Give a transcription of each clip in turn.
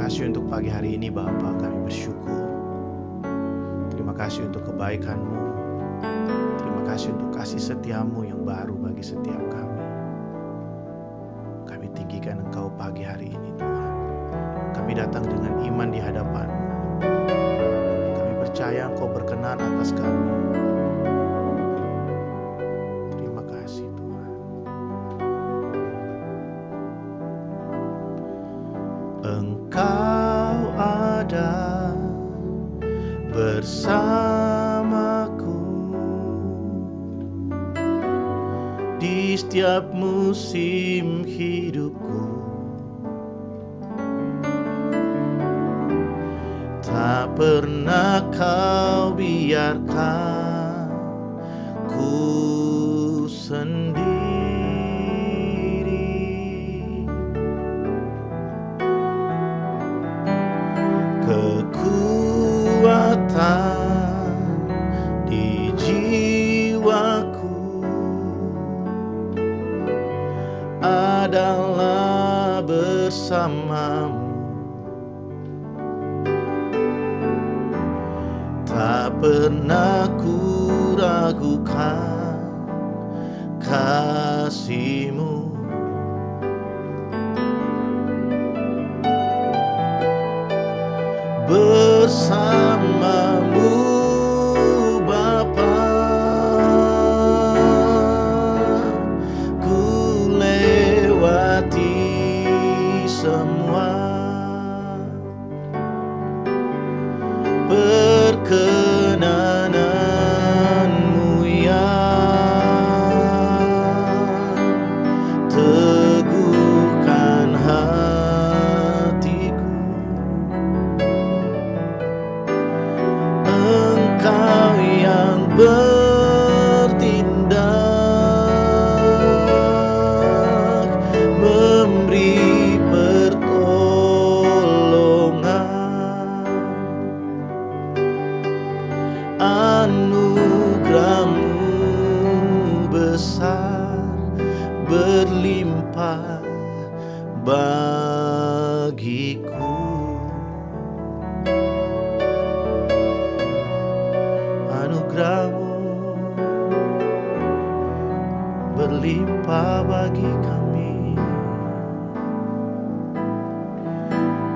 kasih untuk pagi hari ini Bapa, kami bersyukur. Terima kasih untuk kebaikan-Mu. Terima kasih untuk kasih setia-Mu yang baru bagi setiap kami. Kami tinggikan Engkau pagi hari ini Tuhan. Kami datang dengan iman di hadapan-Mu. Kami percaya Engkau berkenan atas kami. Terima kasih Tuhan. Engkau ada bersamaku di setiap musim hidupku. Tak pernah Kau biarkan ku sendiri. Kekuatan di jiwaku adalah bersamamu. Tak pernah ku ragukan kasih-Mu. Bersamamu Bapa, ku lewati semua perkenanan-Mu yang teguhkan hatiku. Engkau yang bertindak, memberi pertolongan. Anugerah-Mu besar, berlimpah bagiku. Anugerah-Mu berlimpah bagi kami.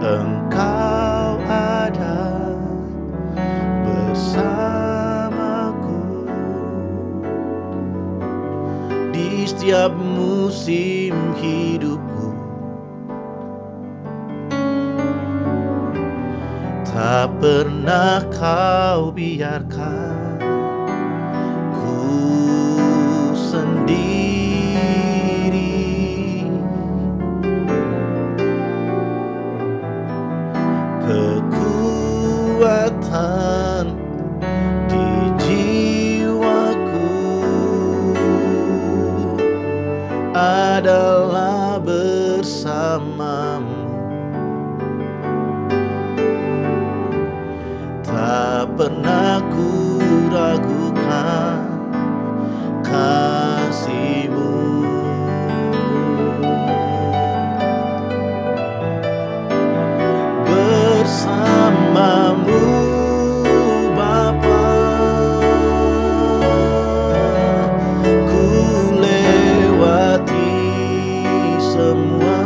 Engkau ada bersamaku di setiap musim hidupku. Tak pernah Kau biarkan ku sendiri. Kekuatan di jiwaku adalah bersamamu. Tak pernah ku ragukan kasih-Mu. Bersamamu Bapa, ku lewati semua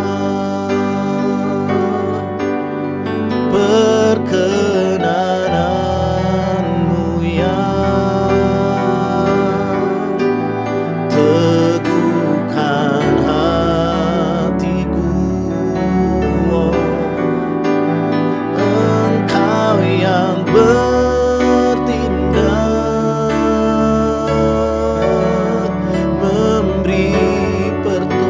perkenanan-Mu yang teguhkan hatiku. Engkau yang bertindak, memberi pertolongan.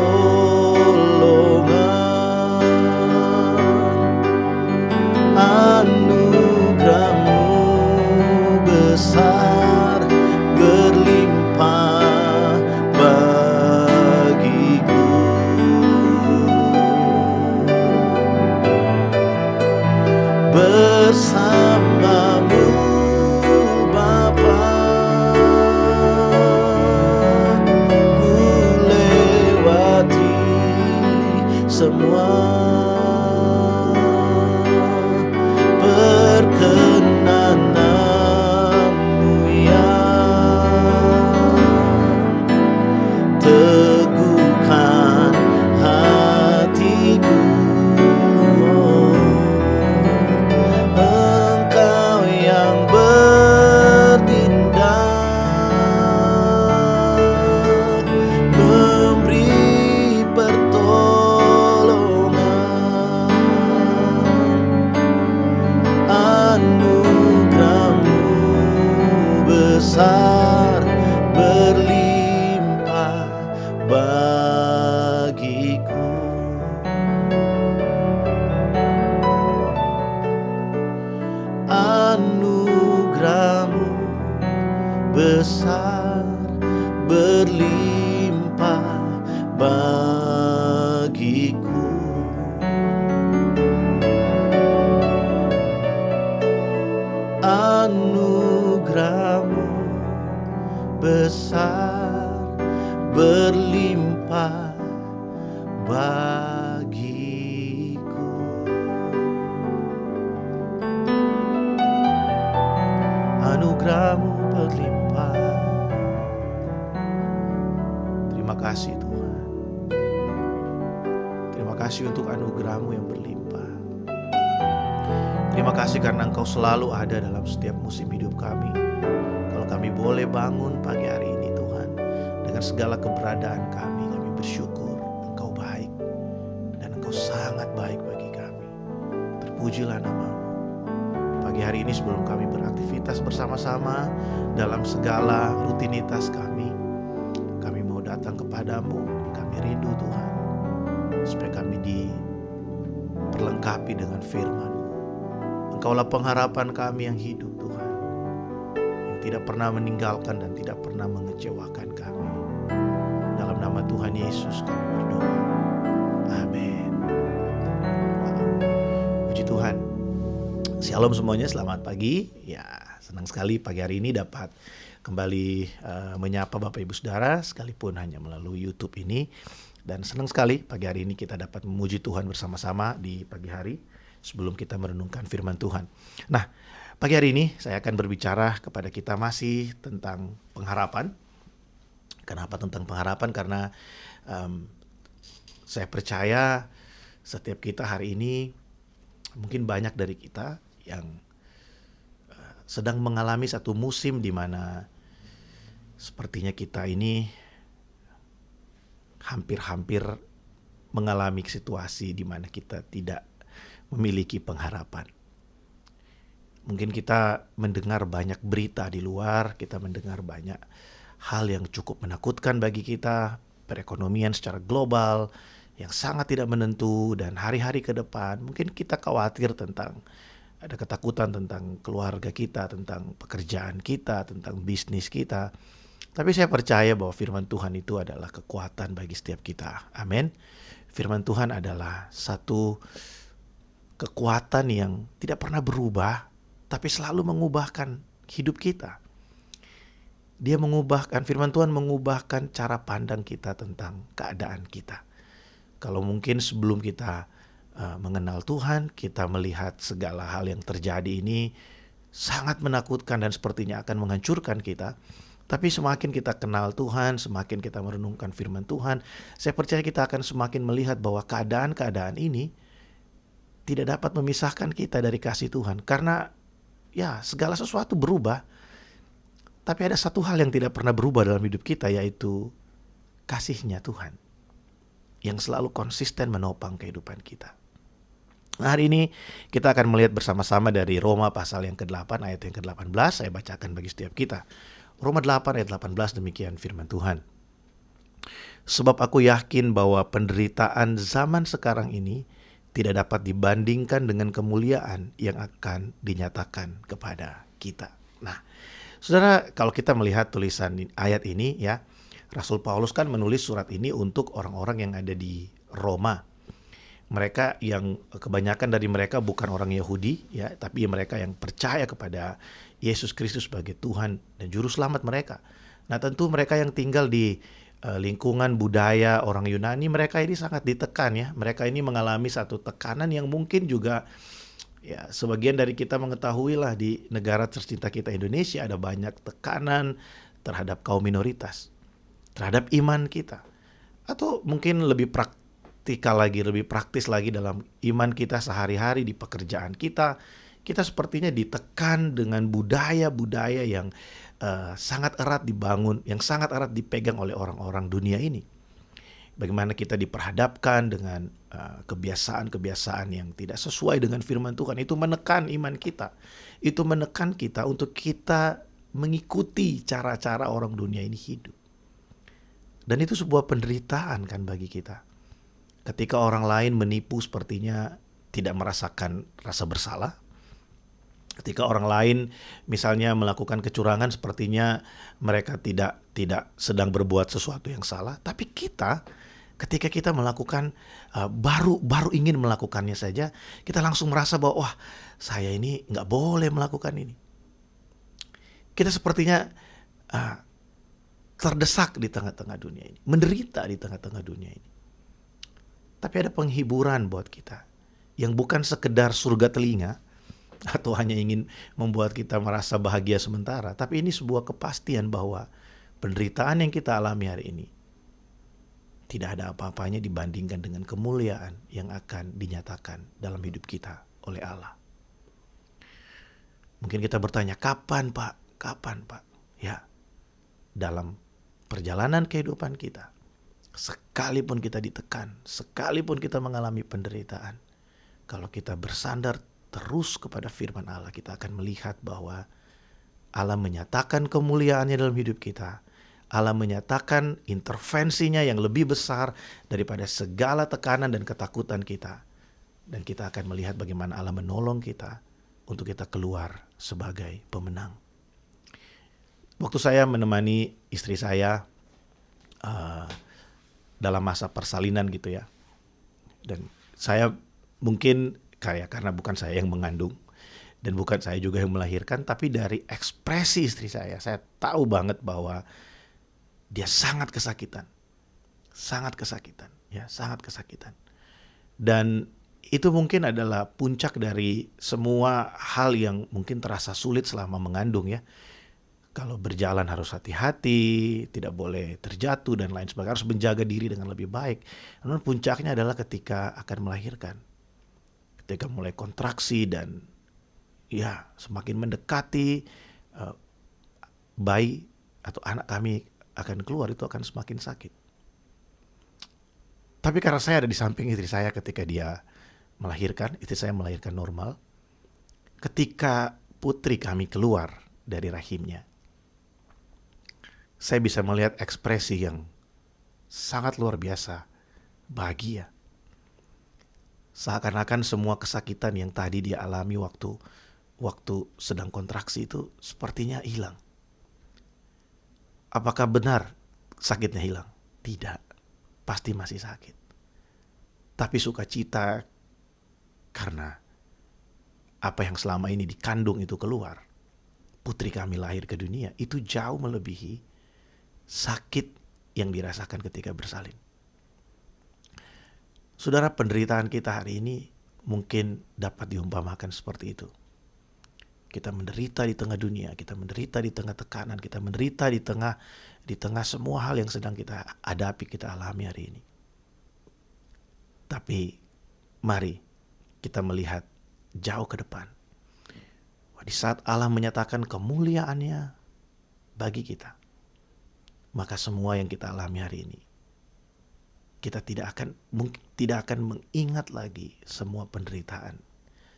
Anugerah-Mu besar, berlimpah bagiku. Bersamamu Bapa, ku lewati semua bagiku. Anugerah-Mu berlimpah. Terima kasih Tuhan. Terima kasih untuk anugerah-Mu yang berlimpah. Terima kasih karena Engkau selalu ada dalam setiap musim hidup kami. Kalau kami boleh bangun pagi hari ini Tuhan, dengan segala keberadaan kami bersyukur Engkau baik dan Engkau sangat baik bagi kami. Terpujilah nama-Mu. Pagi hari ini sebelum kami beraktivitas bersama-sama dalam segala rutinitas kami mau datang kepadamu. Kami rindu Tuhan, supaya kami diperlengkapi dengan firman-Mu. Engkaulah pengharapan kami yang hidup Tuhan, yang tidak pernah meninggalkan dan tidak pernah mengecewakan kami. Dalam nama Tuhan Yesus kami berdoa. Amin. Puji Tuhan. Shalom semuanya, selamat pagi. Ya, senang sekali pagi hari ini dapat kembali menyapa Bapak Ibu Saudara, sekalipun hanya melalui YouTube ini. Dan senang sekali pagi hari ini kita dapat memuji Tuhan bersama-sama di pagi hari sebelum kita merenungkan firman Tuhan. Nah, pagi hari ini saya akan berbicara kepada kita masih tentang pengharapan. Kenapa tentang pengharapan? Karena saya percaya setiap kita hari ini, mungkin banyak dari kita yang sedang mengalami satu musim di mana sepertinya kita ini hampir-hampir mengalami situasi di mana kita tidak memiliki pengharapan. Mungkin kita mendengar banyak berita di luar, kita mendengar banyak hal yang cukup menakutkan bagi kita, perekonomian secara global yang sangat tidak menentu, dan hari-hari ke depan mungkin kita khawatir tentang, ada ketakutan tentang keluarga kita, tentang pekerjaan kita, tentang bisnis kita. Tapi saya percaya bahwa firman Tuhan itu adalah kekuatan bagi setiap kita. Amin. Firman Tuhan adalah satu kekuatan yang tidak pernah berubah, tapi selalu mengubahkan hidup kita. Dia mengubahkan, firman Tuhan mengubahkan cara pandang kita tentang keadaan kita. Kalau mungkin sebelum kita mengenal Tuhan, kita melihat segala hal yang terjadi ini sangat menakutkan dan sepertinya akan menghancurkan kita. Tapi semakin kita kenal Tuhan, semakin kita merenungkan firman Tuhan, saya percaya kita akan semakin melihat bahwa keadaan-keadaan ini tidak dapat memisahkan kita dari kasih Tuhan. Karena ya segala sesuatu berubah, tapi ada satu hal yang tidak pernah berubah dalam hidup kita, yaitu kasih-Nya Tuhan yang selalu konsisten menopang kehidupan kita. Nah, hari ini kita akan melihat bersama-sama dari Roma pasal yang ke-8 ayat yang ke-18. Saya bacakan bagi setiap kita. Roma 8 ayat 18, demikian firman Tuhan. Sebab aku yakin bahwa penderitaan zaman sekarang ini tidak dapat dibandingkan dengan kemuliaan yang akan dinyatakan kepada kita. Nah, saudara, kalau kita melihat tulisan ayat ini ya, Rasul Paulus kan menulis surat ini untuk orang-orang yang ada di Roma. Mereka yang kebanyakan dari mereka bukan orang Yahudi ya, tapi mereka yang percaya kepada Yesus Kristus sebagai Tuhan dan juru selamat mereka. Nah, tentu mereka yang tinggal di lingkungan budaya orang Yunani, mereka ini sangat ditekan ya. Mereka ini mengalami satu tekanan yang mungkin juga ya sebagian dari kita mengetahui lah, di negara tercinta kita Indonesia ada banyak tekanan terhadap kaum minoritas, terhadap iman kita. Atau mungkin lebih praktikal lagi, lebih praktis lagi dalam iman kita sehari-hari di pekerjaan kita. Kita sepertinya ditekan dengan budaya-budaya yang sangat erat dibangun, yang sangat erat dipegang oleh orang-orang dunia ini. Bagaimana kita diperhadapkan dengan kebiasaan-kebiasaan yang tidak sesuai dengan firman Tuhan. Itu menekan iman kita. Itu menekan kita untuk kita mengikuti cara-cara orang dunia ini hidup. Dan itu sebuah penderitaan kan bagi kita. Ketika orang lain menipu sepertinya tidak merasakan rasa bersalah. Ketika orang lain misalnya melakukan kecurangan, sepertinya mereka tidak sedang berbuat sesuatu yang salah. Tapi kita, ketika kita melakukan baru ingin melakukannya saja, kita langsung merasa bahwa wah, saya ini nggak boleh melakukan ini. Kita sepertinya terdesak di tengah-tengah dunia ini, menderita di tengah-tengah dunia ini. tapi ada penghiburan buat kita yang bukan sekedar surga telinga atau hanya ingin membuat kita merasa bahagia sementara, tapi ini sebuah kepastian bahwa penderitaan yang kita alami hari ini tidak ada apa-apanya dibandingkan dengan kemuliaan yang akan dinyatakan dalam hidup kita oleh Allah. Mungkin kita bertanya, kapan Pak? Kapan Pak? Ya, dalam perjalanan kehidupan kita, sekalipun kita ditekan, sekalipun kita mengalami penderitaan, kalau kita bersandar terus kepada firman Allah, kita akan melihat bahwa Allah menyatakan kemuliaannya dalam hidup kita. Allah menyatakan intervensinya yang lebih besar daripada segala tekanan dan ketakutan kita. Dan kita akan melihat bagaimana Allah menolong kita untuk kita keluar sebagai pemenang. Waktu saya menemani istri saya dalam masa persalinan gitu ya. Dan saya mungkin karena bukan saya yang mengandung dan bukan saya juga yang melahirkan, tapi dari ekspresi istri saya tahu banget bahwa dia sangat kesakitan. Sangat kesakitan, ya, sangat kesakitan. Dan itu mungkin adalah puncak dari semua hal yang mungkin terasa sulit selama mengandung ya. Kalau berjalan harus hati-hati, tidak boleh terjatuh dan lain sebagainya, harus menjaga diri dengan lebih baik. Namun puncaknya adalah ketika akan melahirkan. Ketika mulai kontraksi dan ya semakin mendekati bayi atau anak kami akan keluar, itu akan semakin sakit. Tapi karena saya ada di samping istri saya ketika dia melahirkan, istri saya melahirkan normal. Ketika putri kami keluar dari rahimnya, saya bisa melihat ekspresi yang sangat luar biasa, bahagia. Seakan-akan semua kesakitan yang tadi dia alami waktu sedang kontraksi itu sepertinya hilang. Apakah benar sakitnya hilang? Tidak, pasti masih sakit. Tapi sukacita karena apa yang selama ini dikandung itu keluar, putri kami lahir ke dunia, itu jauh melebihi sakit yang dirasakan ketika bersalin. Saudara, penderitaan kita hari ini mungkin dapat diumpamakan seperti itu. Kita menderita di tengah dunia, kita menderita di tengah tekanan, kita menderita di tengah semua hal yang sedang kita hadapi, kita alami hari ini. Tapi mari kita melihat jauh ke depan. Di saat Allah menyatakan kemuliaannya bagi kita, maka semua yang kita alami hari ini, kita tidak akan mengingat lagi semua penderitaan,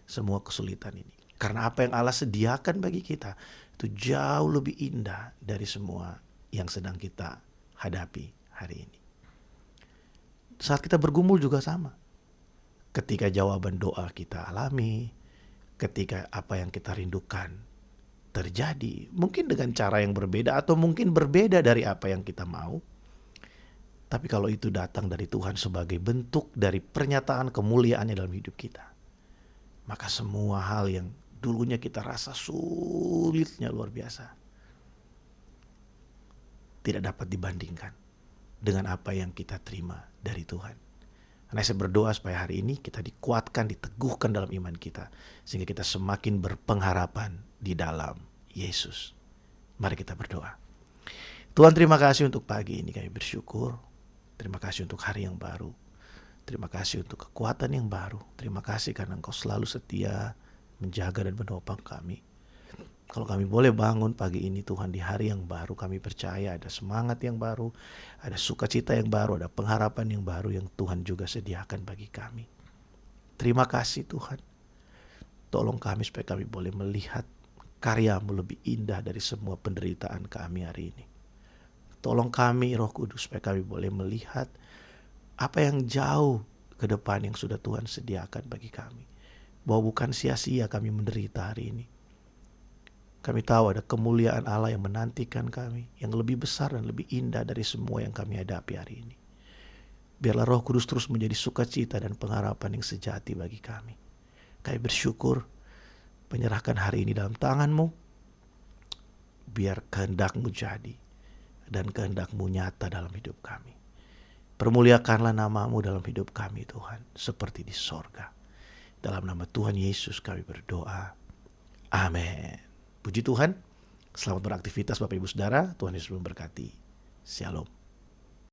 semua kesulitan ini. Karena apa yang Allah sediakan bagi kita itu jauh lebih indah dari semua yang sedang kita hadapi hari ini. Saat kita bergumul juga sama. Ketika jawaban doa kita alami, ketika apa yang kita rindukan terjadi, mungkin dengan cara yang berbeda atau mungkin berbeda dari apa yang kita mau. Tapi kalau itu datang dari Tuhan sebagai bentuk dari pernyataan kemuliaannya dalam hidup kita, maka semua hal yang dulunya kita rasa sulitnya luar biasa tidak dapat dibandingkan dengan apa yang kita terima dari Tuhan. Karena saya berdoa supaya hari ini kita dikuatkan, diteguhkan dalam iman kita, sehingga kita semakin berpengharapan di dalam Yesus. Mari kita berdoa. Tuhan, terima kasih untuk pagi ini, kami bersyukur. Terima kasih untuk hari yang baru. Terima kasih untuk kekuatan yang baru. Terima kasih karena Engkau selalu setia menjaga dan menopang kami. Kalau kami boleh bangun pagi ini Tuhan di hari yang baru, kami percaya ada semangat yang baru, ada sukacita yang baru, ada pengharapan yang baru yang Tuhan juga sediakan bagi kami. Terima kasih Tuhan. Tolong kami supaya kami boleh melihat karya-Mu lebih indah dari semua penderitaan kami hari ini. Tolong kami Roh Kudus supaya kami boleh melihat apa yang jauh ke depan yang sudah Tuhan sediakan bagi kami. Bahwa bukan sia-sia kami menderita hari ini. Kami tahu ada kemuliaan Allah yang menantikan kami, yang lebih besar dan lebih indah dari semua yang kami hadapi hari ini. Biarlah Roh Kudus terus menjadi sukacita dan pengharapan yang sejati bagi kami. Kami bersyukur, penyerahkan hari ini dalam tangan-Mu. Biar kehendak-Mu jadi dan kehendak-Mu nyata dalam hidup kami. Permuliakanlah nama-Mu dalam hidup kami Tuhan, seperti di sorga. Dalam nama Tuhan Yesus kami berdoa. Amin. Puji Tuhan. Selamat beraktivitas Bapak Ibu Saudara. Tuhan Yesus memberkati. Shalom.